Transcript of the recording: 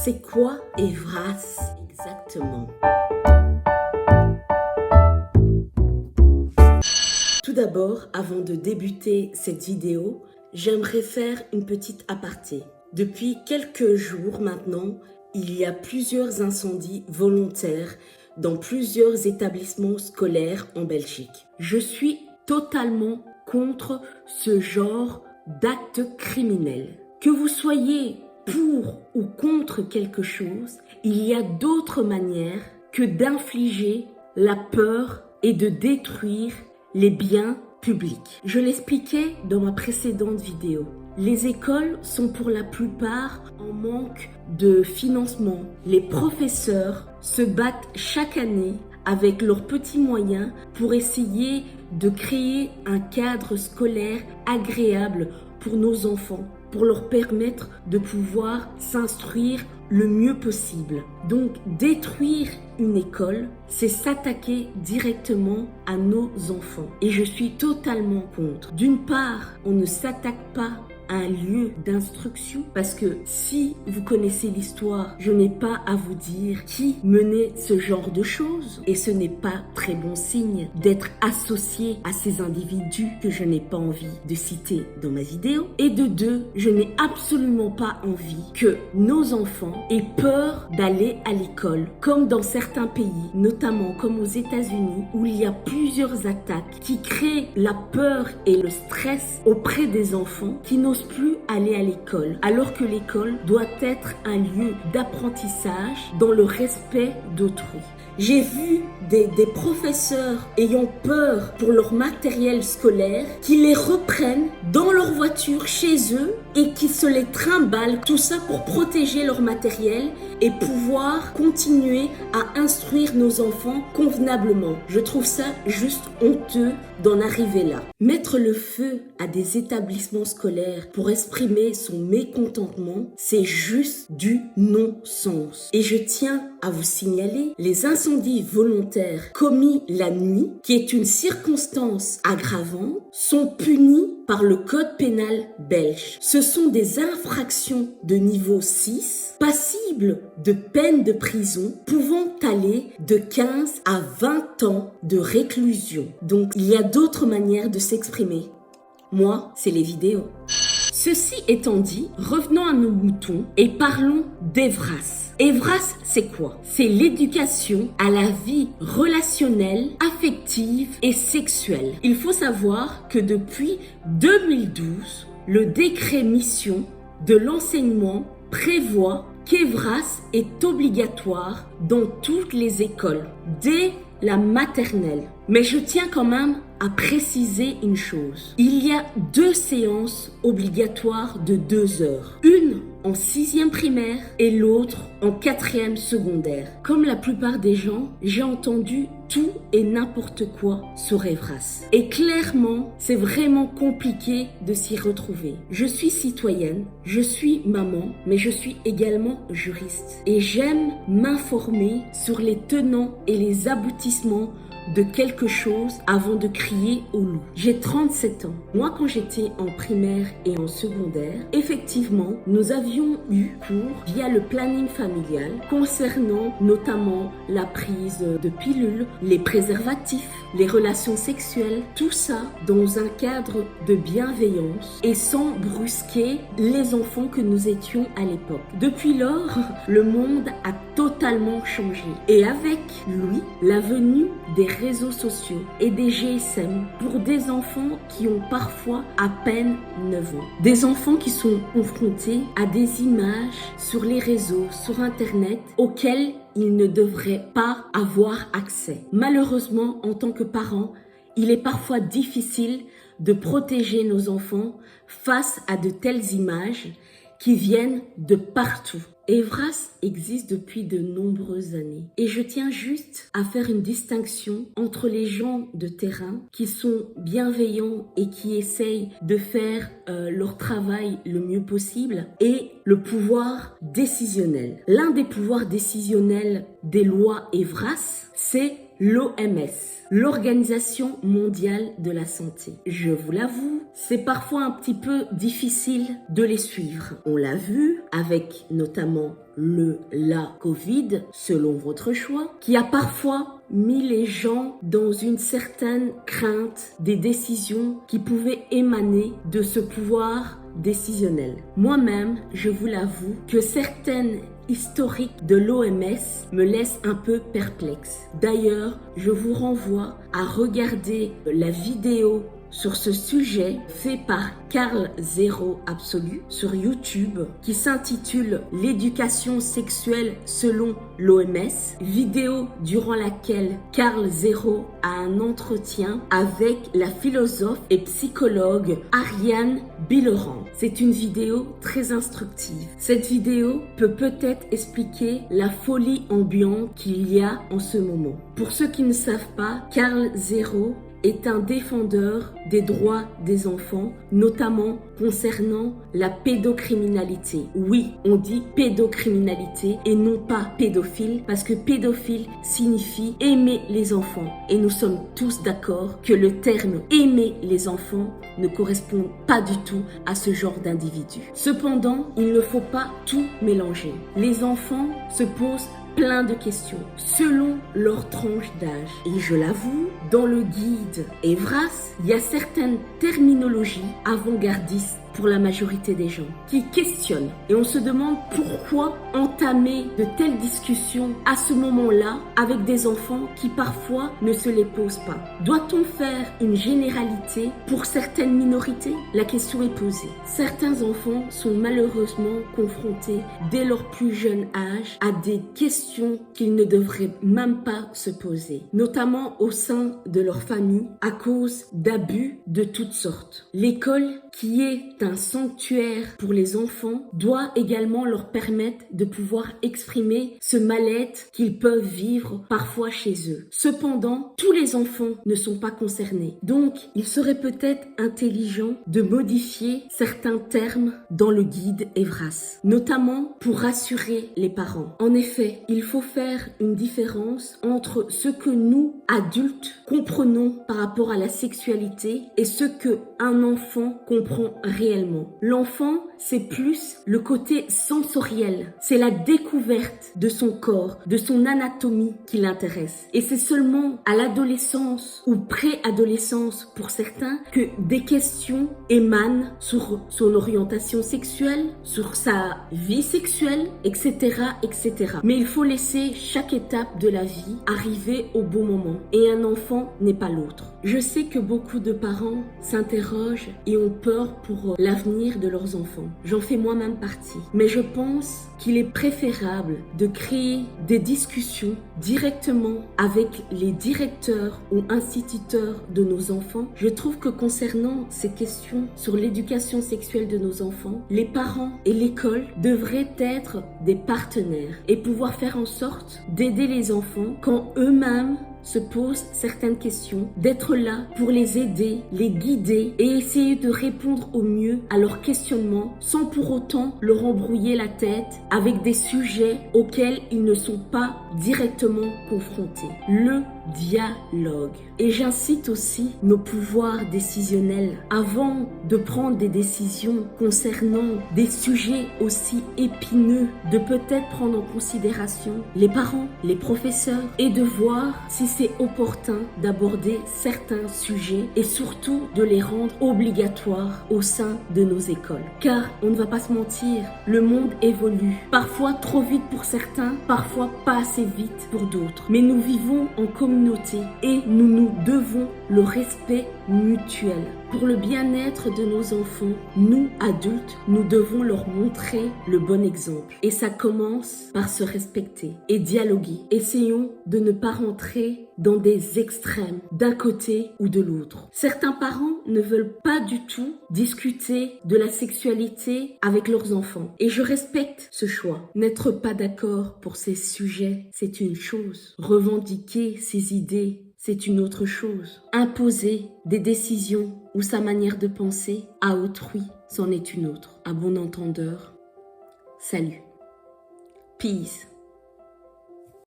C'est quoi Evras exactement? Tout d'abord, avant de débuter cette vidéo, j'aimerais faire une petite aparté. Depuis quelques jours maintenant, il y a plusieurs incendies volontaires dans plusieurs établissements scolaires en Belgique. Je suis totalement contre ce genre d'actes criminels. Que vous soyez pour ou contre quelque chose, il y a d'autres manières que d'infliger la peur et de détruire les biens publics. Je l'expliquais dans ma précédente vidéo. Les écoles sont pour la plupart en manque de financement. Les professeurs se battent chaque année avec leurs petits moyens pour essayer de créer un cadre scolaire agréable pour nos enfants, pour leur permettre de pouvoir s'instruire le mieux possible. Donc, détruire une école, c'est s'attaquer directement à nos enfants. Et je suis totalement contre. D'une part, on ne s'attaque pas à un lieu d'instruction parce que si vous connaissez l'histoire, je n'ai pas à vous dire qui menait ce genre de choses et ce n'est pas très bon signe d'être associé à ces individus que je n'ai pas envie de citer dans ma vidéo. Et de deux, je n'ai absolument pas envie que nos enfants aient peur d'aller à l'école comme dans certains pays, notamment comme aux États-Unis où il y a plusieurs attaques qui créent la peur et le stress auprès des enfants qui n'osent plus aller à l'école, alors que l'école doit être un lieu d'apprentissage dans le respect d'autrui. J'ai vu des professeurs ayant peur pour leur matériel scolaire qui les reprennent dans leur voiture chez eux et qui se les trimballent, tout ça pour protéger leur matériel et pouvoir continuer à instruire nos enfants convenablement. Je trouve ça juste honteux d'en arriver là. Mettre le feu à des établissements scolaires pour exprimer son mécontentement, c'est juste du non-sens. Et je tiens à vous signaler les incendies volontaires commis la nuit, qui est une circonstance aggravante, sont punis par le code pénal belge. Ce sont des infractions de niveau 6, passibles de peine de prison, pouvant aller de 15 à 20 ans de réclusion. Donc, il y a d'autres manières de s'exprimer. Moi, c'est les vidéos. Ceci étant dit, revenons à nos moutons et parlons d'Evras. Evras, c'est quoi? C'est l'éducation à la vie relationnelle, affective et sexuelle. Il faut savoir que depuis 2012, le décret mission de l'enseignement prévoit qu'Evras est obligatoire dans toutes les écoles, dès la maternelle. Mais je tiens quand même à préciser une chose. Il y a 2 séances obligatoires de 2 heures. Une en 6e primaire et l'autre en 4e secondaire. Comme la plupart des gens, j'ai entendu tout et n'importe quoi sur Evras. Et clairement, c'est vraiment compliqué de s'y retrouver. Je suis citoyenne, je suis maman, mais je suis également juriste. Et j'aime m'informer sur les tenants et les aboutissements de quelque chose avant de crier au loup. J'ai 37 ans. Moi, quand j'étais en primaire et en secondaire, effectivement, nous avions eu cours via le planning familial concernant notamment la prise de pilules, les préservatifs, les relations sexuelles, tout ça dans un cadre de bienveillance et sans brusquer les enfants que nous étions à l'époque. Depuis lors, le monde a totalement changé. Et avec lui, la venue des réseaux sociaux et des GSM pour des enfants qui ont parfois à peine 9 ans. Des enfants qui sont confrontés à des images sur les réseaux, sur Internet, auxquelles ils ne devraient pas avoir accès. Malheureusement, en tant que parents, il est parfois difficile de protéger nos enfants face à de telles images qui viennent de partout. Evras existe depuis de nombreuses années et je tiens juste à faire une distinction entre les gens de terrain qui sont bienveillants et qui essayent de faire leur travail le mieux possible et le pouvoir décisionnel. L'un des pouvoirs décisionnels des lois Evras, c'est l'OMS, l'Organisation mondiale de la santé. Je vous l'avoue, c'est parfois un petit peu difficile de les suivre. On l'a vu avec notamment la Covid, selon votre choix, qui a parfois mis les gens dans une certaine crainte des décisions qui pouvaient émaner de ce pouvoir décisionnel. Moi-même, je vous l'avoue que certaines historiques de l'OMS me laissent un peu perplexe. D'ailleurs, je vous renvoie à regarder la vidéo sur ce sujet fait par Carl Zero Absolu sur YouTube qui s'intitule L'éducation sexuelle selon l'OMS, vidéo durant laquelle Carl Zero a un entretien avec la philosophe et psychologue Ariane Bileran. C'est une vidéo très instructive. Cette vidéo peut peut-être expliquer la folie ambiante qu'il y a en ce moment. Pour ceux qui ne savent pas, Carl Zero est un défendeur des droits des enfants, notamment concernant la pédocriminalité. Oui, on dit pédocriminalité et non pas pédophile, parce que pédophile signifie aimer les enfants. Et nous sommes tous d'accord que le terme aimer les enfants ne correspond pas du tout à ce genre d'individu. Cependant, il ne faut pas tout mélanger. Les enfants se posent plein de questions selon leur tranche d'âge. Et je l'avoue, dans le guide Evras, il y a certaines terminologies avant-gardistes pour la majorité des gens qui questionnent. Et on se demande pourquoi entamer de telles discussions à ce moment-là avec des enfants qui parfois ne se les posent pas. Doit-on faire une généralité pour certaines minorités? La question est posée. Certains enfants sont malheureusement confrontés dès leur plus jeune âge à des questions qu'ils ne devraient même pas se poser, notamment au sein de leur famille à cause d'abus de toutes sortes. L'école, qui est un sanctuaire pour les enfants, doit également leur permettre de pouvoir exprimer ce mal-être qu'ils peuvent vivre parfois chez eux. Cependant, tous les enfants ne sont pas concernés. Donc, il serait peut-être intelligent de modifier certains termes dans le guide Evras, notamment pour rassurer les parents. En effet, il faut faire une différence entre ce que nous, adultes, comprenons par rapport à la sexualité et ce que un enfant comprend réellement. L'enfant, c'est plus le côté sensoriel. C'est la découverte de son corps, de son anatomie qui l'intéresse. Et c'est seulement à l'adolescence ou préadolescence pour certains que des questions émanent sur son orientation sexuelle, sur sa vie sexuelle, etc., etc. Mais il faut laisser chaque étape de la vie arriver au bon moment. Et un enfant n'est pas l'autre. Je sais que beaucoup de parents s'interrogent et ont peur pour l'avenir de leurs enfants. J'en fais moi-même partie. Mais je pense qu'il est préférable de créer des discussions directement avec les directeurs ou instituteurs de nos enfants. Je trouve que concernant ces questions sur l'éducation sexuelle de nos enfants, les parents et l'école devraient être des partenaires et pouvoir faire en sorte d'aider les enfants quand eux-mêmes se posent certaines questions, d'être là pour les aider, les guider et essayer de répondre au mieux à leurs questionnements sans pour autant leur embrouiller la tête avec des sujets auxquels ils ne sont pas directement confrontés. Le dialogue. Et j'incite aussi nos pouvoirs décisionnels avant de prendre des décisions concernant des sujets aussi épineux, de peut-être prendre en considération les parents, les professeurs et de voir si c'est opportun d'aborder certains sujets et surtout de les rendre obligatoires au sein de nos écoles. Car on ne va pas se mentir, le monde évolue, parfois trop vite pour certains, parfois pas assez vite pour d'autres. Mais nous vivons en communauté et nous devons le respect mutuel. Pour le bien-être de nos enfants, nous, adultes, nous devons leur montrer le bon exemple. Et ça commence par se respecter et dialoguer. Essayons de ne pas rentrer dans des extrêmes d'un côté ou de l'autre. Certains parents ne veulent pas du tout discuter de la sexualité avec leurs enfants. Et je respecte ce choix. N'être pas d'accord pour ces sujets, c'est une chose. Revendiquer ses idées, c'est une autre chose. Imposer des décisions ou sa manière de penser à autrui, c'en est une autre. À bon entendeur, salut. Peace.